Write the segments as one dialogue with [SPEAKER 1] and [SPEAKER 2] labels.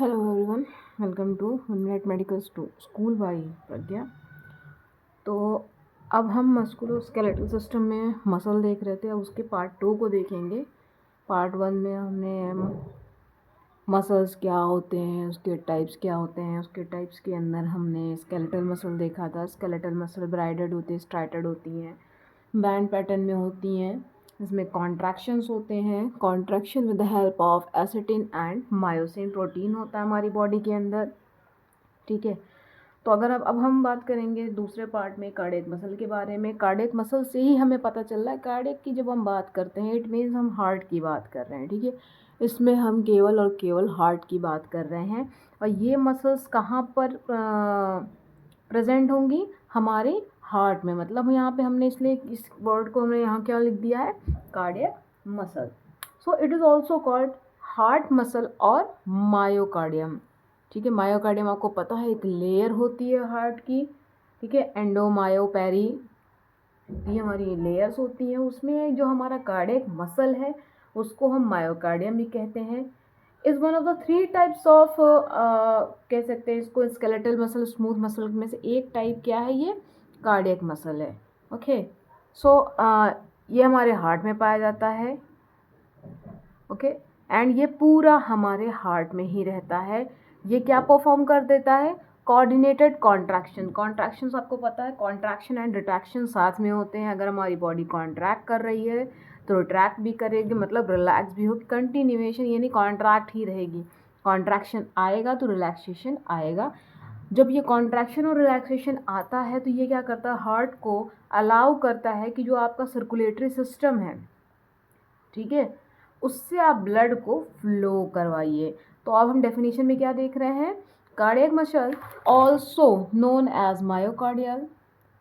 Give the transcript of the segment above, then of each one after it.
[SPEAKER 1] Hello everyone, welcome to 1 minute medical school by Pragya. तो अब हम मस्कुलोस्केलेटल सिस्टम में मसल देख रहे थे। अब उसके पार्ट 2 को देखेंगे। पार्ट 1 में हमने मसल्स क्या होते हैं, उसके टाइप्स क्या होते हैं, उसके टाइप्स के अंदर हमने स्केलेटल मसल देखा था। स्केलेटल मसल ब्राइडेड होती है, स्ट्राइटेड होती हैं, बैंड पैटर्न में होती हैं। इसमें कॉन्ट्रैक्शंस होते हैं। Contraction with the help of actin and myosin protein होता है हमारी बॉडी के अंदर। ठीक है। तो अगर अब हम बात करेंगे दूसरे पार्ट में कार्डियक मसल के बारे में। कार्डियक मसल से ही हमें पता चल रहा है, कार्डियक की जब हम बात करते हैं इट मीन्स हम हार्ट की बात कर रहे हैं। ठीक है। इसमें हम केवल और केवल हार्ट की बात कर रहे हैं। और ये मसल्स कहाँ पर प्रेजेंट होंगी? हमारे हार्ट में। मतलब यहाँ पे हमने इसलिए इस वर्ड को हमने यहाँ क्या लिख दिया है? Cardiac muscle. So it is also called heart muscle और मायोकार्डियम। ठीक है। मायोकार्डियम आपको पता है एक लेयर होती है हार्ट की। ठीक है। एंडोमायो पेरी, ये हमारी लेयर्स होती हैं। उसमें जो हमारा कार्डियक मसल है उसको हम मायोकार्डियम भी कहते हैं। Is one of the 3 types of कह सकते हैं इसको स्केलेटल मसल। स्मूथ मसल में से एक टाइप क्या है? ये कार्डियक मसल है। ओके। सो ये हमारे हार्ट में पाया जाता है। ओके। एंड ये पूरा हमारे हार्ट में ही रहता है। ये क्या परफॉर्म कर देता है? Coordinated contraction. कॉन्ट्रैक्शंस आपको पता है, कॉन्ट्रैक्शन एंड रिट्रैक्शन साथ में होते हैं। अगर हमारी बॉडी कॉन्ट्रैक्ट कर रही है तो रिट्रैक्ट भी करेगी, मतलब रिलैक्स भी होगी। कंटिन्यूएशन यानी कॉन्ट्रैक्ट ही रहेगी। कॉन्ट्रैक्शन आएगा तो रिलैक्सेशन आएगा। जब ये कॉन्ट्रैक्शन और रिलैक्सेशन आता है तो ये क्या करता है? हार्ट को अलाउ करता है कि जो आपका सर्कुलेटरी सिस्टम है, ठीक है, उससे आप ब्लड को फ्लो करवाइए। तो अब हम डेफिनेशन में क्या देख रहे हैं? Cardiac muscle also known as myocardial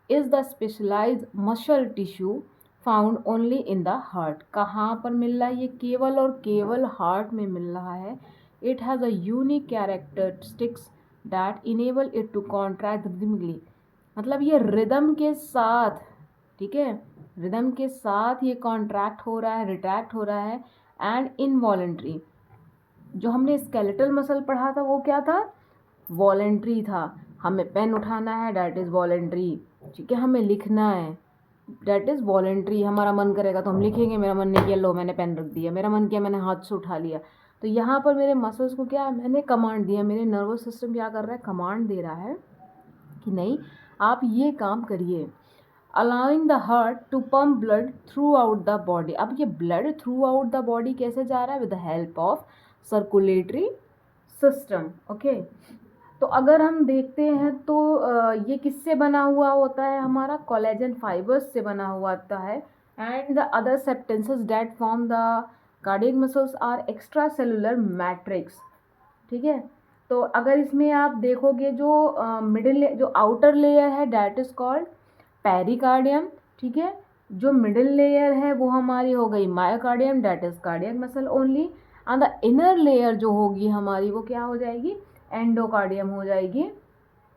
[SPEAKER 1] is the specialised muscle tissue found only in the heart. कहाँ पर मिल रहा है? ये केवल और केवल हार्ट में मिल रहा है। It has a unique characteristics that enable it to contract rhythmically. मतलब ये रिदम के साथ, ठीक है, रिदम के साथ ये कॉन्ट्रैक्ट हो रहा है, रिट्रैक्ट हो रहा है। And involuntary. जो हमने स्केलेटल मसल पढ़ा था वो क्या था? वॉलेंट्री था। हमें पेन उठाना है, डैट इज़ वॉलेंट्री। ठीक है। हमें लिखना है, डैट इज़ वॉलेंट्री। हमारा मन करेगा तो हम लिखेंगे, मेरा मन नहीं किया, लो मैंने पेन रख दिया। मेरा मन किया, मैंने हाथ से उठा लिया। तो यहाँ पर मेरे मसल्स को क्या, मैंने कमांड दिया। मेरे नर्वस सिस्टम क्या कर रहा है? कमांड दे रहा है कि नहीं, आप ये काम करिए। Allowing the heart to pump blood throughout the body. अब ये blood throughout the body कैसे जा रहा है? With the help of circulatory system. Okay. तो अगर हम देखते हैं तो ये किससे बना हुआ होता है? हमारा कोलेजन फाइबर्स से बना हुआ होता है। And the other substances that form the cardiac muscles are extracellular matrix. ठीक है। तो अगर इसमें आप देखोगे जो मिडिल जो आउटर लेयर है डैट इज कॉल्ड पेरिकार्डियम। ठीक है। जो मिडिल लेयर है वो हमारी हो गई myocardium, that is cardiac muscle only. And the inner layer जो होगी हमारी वो क्या हो जाएगी? एंडोकार्डियम हो जाएगी,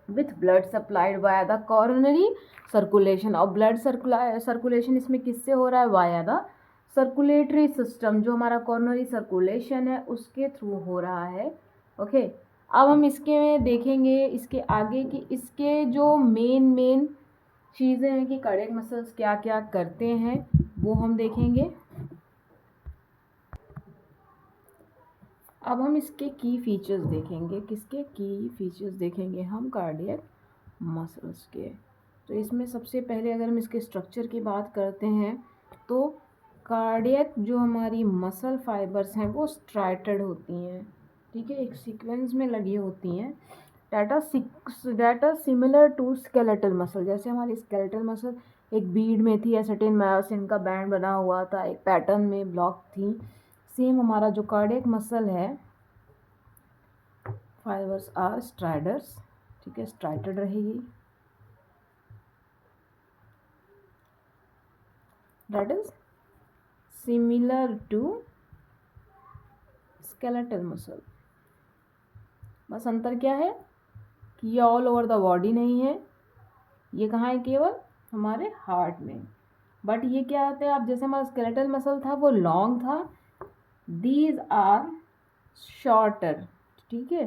[SPEAKER 1] with blood supplied via the coronary circulation. और ब्लड सर्कुलेशन इसमें किससे हो रहा है? Via the circulatory system. जो हमारा कॉरोनरी सर्कुलेशन है उसके थ्रू हो रहा है। ओके। अब हम इसके में देखेंगे इसके आगे कि इसके जो मेन चीज़ें हैं कि कार्डियक मसल्स क्या क्या करते हैं वो हम देखेंगे। अब हम इसके की फीचर्स देखेंगे। किसके की फीचर्स देखेंगे हम? कार्डियक मसल्स के। तो इसमें सबसे पहले अगर हम इसके स्ट्रक्चर की बात करते हैं तो कार्डियक जो हमारी मसल फाइबर्स हैं वो स्ट्राइटेड होती हैं। ठीक है। एक सीक्वेंस में लगी होती हैं। Data similar to skeletal muscle. जैसे हमारी स्केलेटल मसल एक बीड में थी, एसिटिन मायोसिन का बैंड बना हुआ था, एक पैटर्न में ब्लॉक थी। सेम हमारा जो कार्डियक मसल है, फाइबर्स आर स्ट्राइडर्स। ठीक है। स्ट्राइटेड रहेगी। That is similar to skeletal muscle. बस अंतर क्या है कि ये ऑल ओवर द बॉडी नहीं है, ये कहाँ है? केवल हमारे हार्ट में। बट ये क्या होता है? आप जैसे हमारा स्केलेटल मसल था वो लॉन्ग था, दीज आर शॉर्टर। ठीक है,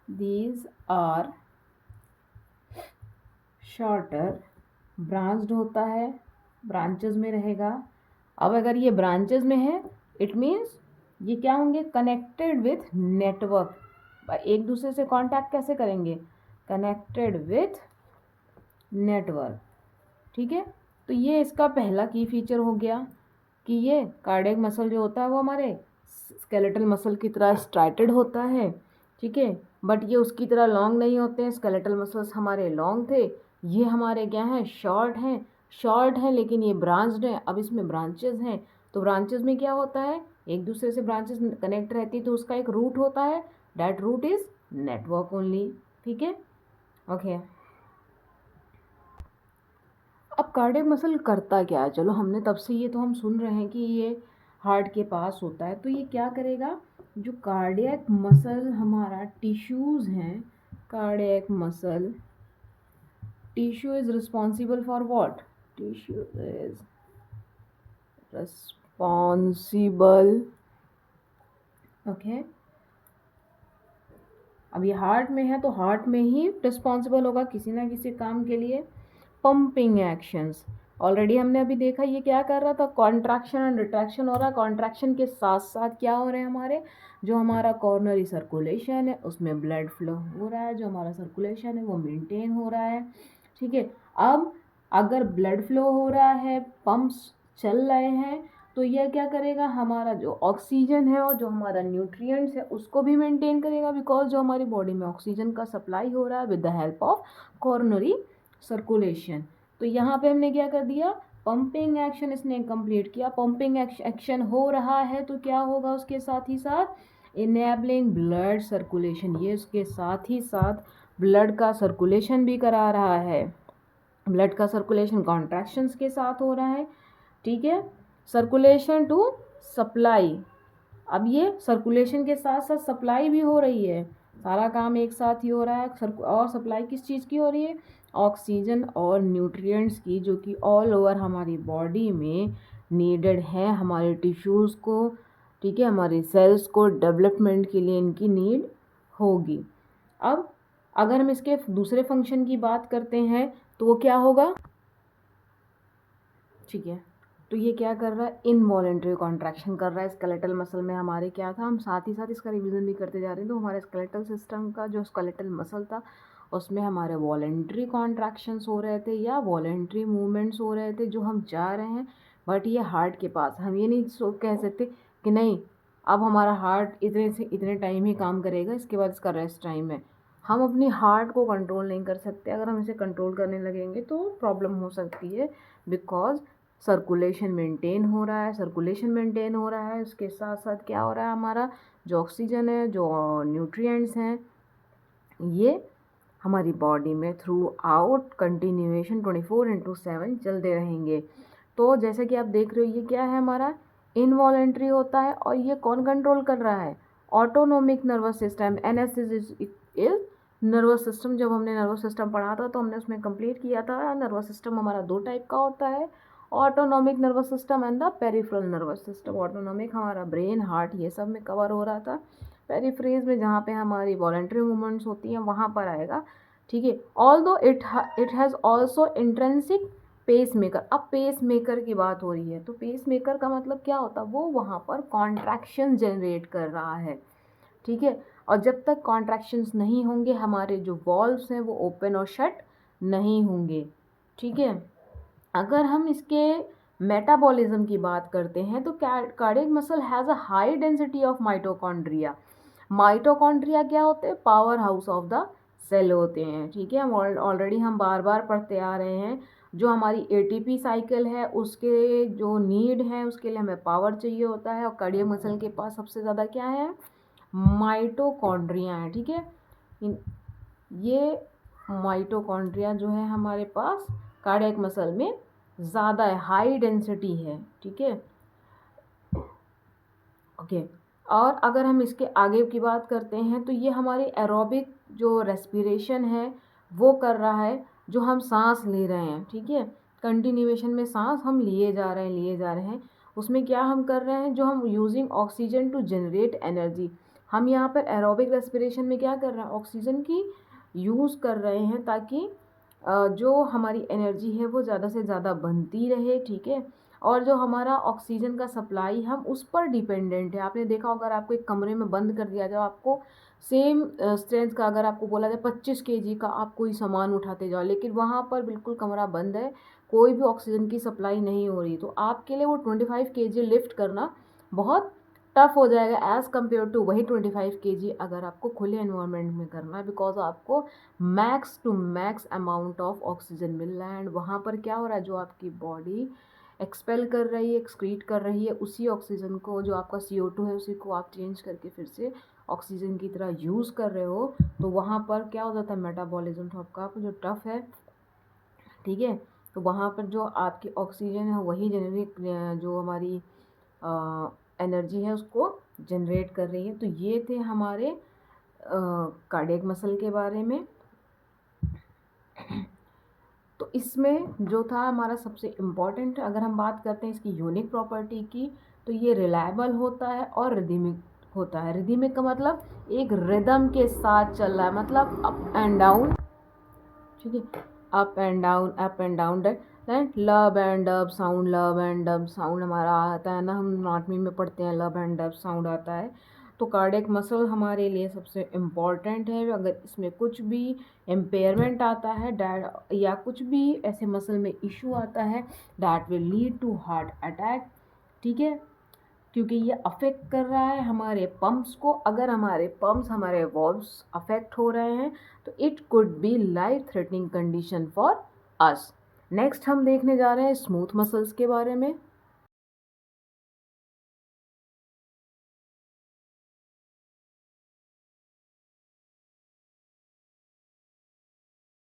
[SPEAKER 1] दीज आर शॉर्टर, ब्रांच्ड होता है, ब्रांचेस में रहेगा। अब अगर ये ब्रांचेस में है इट मीन्स ये क्या होंगे, कनेक्टेड विथ नेटवर्क। एक दूसरे से कांटेक्ट कैसे करेंगे, कनेक्टेड विथ नेटवर्क। ठीक है, तो ये इसका पहला की फीचर हो गया कि ये कार्डियक मसल जो होता है वो हमारे स्केलेटल मसल की तरह स्ट्राइटेड होता है। ठीक है, बट ये उसकी तरह लॉन्ग नहीं होते हैं। स्केलेटल मसल्स हमारे लॉन्ग थे, ये हमारे क्या हैं, शॉर्ट हैं लेकिन ये ब्रांच्ड हैं। अब इसमें ब्रांचेस हैं, तो ब्रांचेस में क्या होता है, एक दूसरे से ब्रांचेस कनेक्ट रहती है तो उसका एक रूट होता है, that root is network only. ठीक है, ओके। अब कार्डियक मसल करता क्या है, चलो हमने तब से ये तो हम सुन रहे हैं कि ये हार्ट के पास होता है, तो ये क्या करेगा, जो कार्डियक मसल हमारा टिश्यूज़ हैं, cardiac muscle tissue is responsible for what, tissue is responsible, okay. अब ये हार्ट में है तो हार्ट में ही रिस्पॉन्सिबल होगा किसी ना किसी काम के लिए। पंपिंग एक्शंस, ऑलरेडी हमने अभी देखा ये क्या कर रहा था, कॉन्ट्रैक्शन एंड रिट्रैक्शन हो रहा है। कॉन्ट्रैक्शन के साथ साथ क्या हो रहे हैं, हमारे जो हमारा कॉर्नरी सर्कुलेशन है उसमें ब्लड फ्लो हो रहा है, जो हमारा सर्कुलेशन है वो मेंटेन हो रहा है। ठीक है, अब अगर ब्लड फ्लो हो रहा है, पंप्स चल रहे हैं, तो यह क्या करेगा, हमारा जो ऑक्सीजन है और जो हमारा न्यूट्रिएंट्स है उसको भी मेंटेन करेगा, बिकॉज जो हमारी बॉडी में ऑक्सीजन का सप्लाई हो रहा है with the help of coronary circulation. तो यहाँ पे हमने क्या कर दिया, पंपिंग एक्शन इसने कंप्लीट किया। पंपिंग एक्शन हो रहा है तो क्या होगा उसके साथ ही साथ, इनेबलिंग ब्लड सर्कुलेशन, ये उसके साथ ही साथ ब्लड का सर्कुलेशन भी करा रहा है। ब्लड का सर्कुलेशन कॉन्ट्रैक्शंस के साथ हो रहा है। ठीक है, सर्कुलेशन टू सप्लाई, अब ये सर्कुलेशन के साथ साथ सप्लाई भी हो रही है, सारा काम एक साथ ही हो रहा है। और सप्लाई किस चीज़ की हो रही है, ऑक्सीजन और न्यूट्रिएंट्स की, जो कि ऑल ओवर हमारी बॉडी में नीडेड है, हमारे टिश्यूज़ को, ठीक है, हमारे सेल्स को डेवलपमेंट के लिए इनकी नीड होगी। अब अगर हम इसके दूसरे फंक्शन की बात करते हैं तो वो क्या होगा, ठीक है, तो ये क्या कर रहा है, इनवॉलेंट्री कॉन्ट्रैक्शन कर रहा है स्केलेटल मसल में। हमारे क्या था, हम साथ ही साथ इसका रिवीजन भी करते जा रहे हैं। तो हमारे स्केलेटल सिस्टम का जो स्केलेटल मसल था उसमें हमारे वॉलेंट्री कॉन्ट्रैक्शंस हो रहे थे या वॉलेंट्री मूवमेंट्स हो रहे थे जो हम चाह रहे हैं। बट ये हार्ट के पास हम ये नहीं कह सकते कि नहीं अब हमारा हार्ट इतने से इतने टाइम ही काम करेगा, इसके बाद इसका रेस्ट टाइम है। हम अपनी हार्ट को कंट्रोल नहीं कर सकते, अगर हम इसे कंट्रोल करने लगेंगे तो प्रॉब्लम हो सकती है, बिकॉज सर्कुलेशन मेंटेन हो रहा है, उसके साथ साथ क्या हो रहा है, हमारा जो ऑक्सीजन है, जो न्यूट्रिएंट्स हैं, ये हमारी बॉडी में थ्रू आउट कंटिन्यूएशन 24/7 चलते रहेंगे। तो जैसे कि आप देख रहे हो ये क्या है, हमारा इनवॉलेंट्री होता है, और ये कौन कंट्रोल कर रहा है, autonomic nervous system, NS is nervous system. जब हमने नर्वस सिस्टम पढ़ा था तो हमने उसमें कंप्लीट किया था, नर्वस सिस्टम हमारा दो टाइप का होता है, autonomic nervous system and the peripheral nervous system. Autonomic हमारा ब्रेन, हार्ट, ये सब में कवर हो रहा था। पेरीफ्रेज में जहाँ पे हमारी वॉलेंट्री मूवमेंट्स होती हैं वहाँ पर आएगा। ठीक है, although it has also intrinsic pacemaker. अब पेस मेकर की बात हो रही है तो पेस मेकर का मतलब क्या होता है, वो वहाँ पर कॉन्ट्रैक्शन जनरेट कर रहा है। ठीक है, और जब तक कॉन्ट्रैक्शंस नहीं होंगे हमारे जो वॉल्व्स हैं वो ओपन और शट नहीं होंगे। ठीक है, अगर हम इसके मेटाबॉलिज्म की बात करते हैं तो cardiac muscle has a high density of mitochondria. Mitochondria क्या होते हैं, powerhouse of the cell होते हैं। ठीक है, ऑलरेडी हम बार बार पढ़ते आ रहे हैं, जो हमारी एटीपी साइकिल है उसके जो नीड है उसके लिए हमें पावर चाहिए होता है, और कार्डियक मसल के पास सबसे ज़्यादा क्या है, माइटोकॉन्ड्रिया है। ठीक है, ये माइटोकॉन्ड्रिया जो है हमारे पास कार्डियक मसल में ज़्यादा है, हाई डेंसिटी है। ठीक है, ओके। और अगर हम इसके आगे की बात करते हैं तो ये हमारी एरोबिक जो रेस्पिरेशन है वो कर रहा है, जो हम सांस ले रहे हैं। ठीक है, कंटिन्यूएशन में सांस हम लिए जा रहे हैं, उसमें क्या हम कर रहे हैं, जो हम using oxygen to generate energy, हम यहाँ पर एरोबिक रेस्पिरेशन में क्या कर रहे हैं, ऑक्सीजन की यूज़ कर रहे हैं ताकि जो हमारी एनर्जी है वो ज़्यादा से ज़्यादा बनती रहे, ठीक है। और जो हमारा ऑक्सीजन का सप्लाई हम उस पर डिपेंडेंट है। आपने देखा होगा, अगर आपको एक कमरे में बंद कर दिया जाए, आपको सेम स्ट्रेंथ का अगर आपको बोला जाए 25 केजी का आप कोई सामान उठाते जाओ, लेकिन वहाँ पर बिल्कुल कमरा बंद है, कोई भी ऑक्सीजन की सप्लाई नहीं हो रही, तो आपके लिए वो 25 केजी लिफ्ट करना बहुत टफ हो जाएगा एज़ कम्पेयर टू वही 25 केजी अगर आपको खुले एनवायरनमेंट में करना है, बिकॉज आपको max to max amount of oxygen मिल रहा है। एंड वहाँ पर क्या हो रहा है, जो आपकी बॉडी एक्सपेल कर रही है, एक्सक्रीट कर रही है, उसी ऑक्सीजन को, जो आपका CO2 है, उसी को आप चेंज करके फिर से ऑक्सीजन की तरह यूज़ कर रहे हो, तो वहाँ पर क्या हो जाता है, मेटाबॉलिज्म तो आपका जो टफ है, ठीक है। तो वहाँ पर जो आपकी ऑक्सीजन है वही जनरेट, जो हमारी एनर्जी है उसको जनरेट कर रही है। तो ये थे हमारे कार्डियक मसल के बारे में। तो इसमें जो था हमारा सबसे इम्पॉर्टेंट, अगर हम बात करते हैं इसकी यूनिक प्रॉपर्टी की, तो ये रिलायबल होता है और रिदमिक होता है। रिदमिक का मतलब एक रिदम के साथ चल रहा है, मतलब अप एंड डाउन, ठीक है, up and down, up and down, then lub and dub sound, lub and dub sound हमारा आता है ना, हम एनाटॉमी में पढ़ते हैं, लब एंड डब साउंड आता है। तो कार्डियक मसल हमारे लिए सबसे इम्पॉर्टेंट है। अगर इसमें कुछ भी इम्पेयरमेंट आता है डैट, या कुछ भी ऐसे मसल में इशू आता है, that will lead to heart attack, ठीक है, क्योंकि ये अफेक्ट कर रहा है हमारे पम्प्स को। अगर हमारे पम्प्स, हमारे वॉल्व्स अफेक्ट हो रहे हैं, तो it could be life threatening condition for us. Next हम देखने जा रहे हैं स्मूथ मसल्स के बारे में।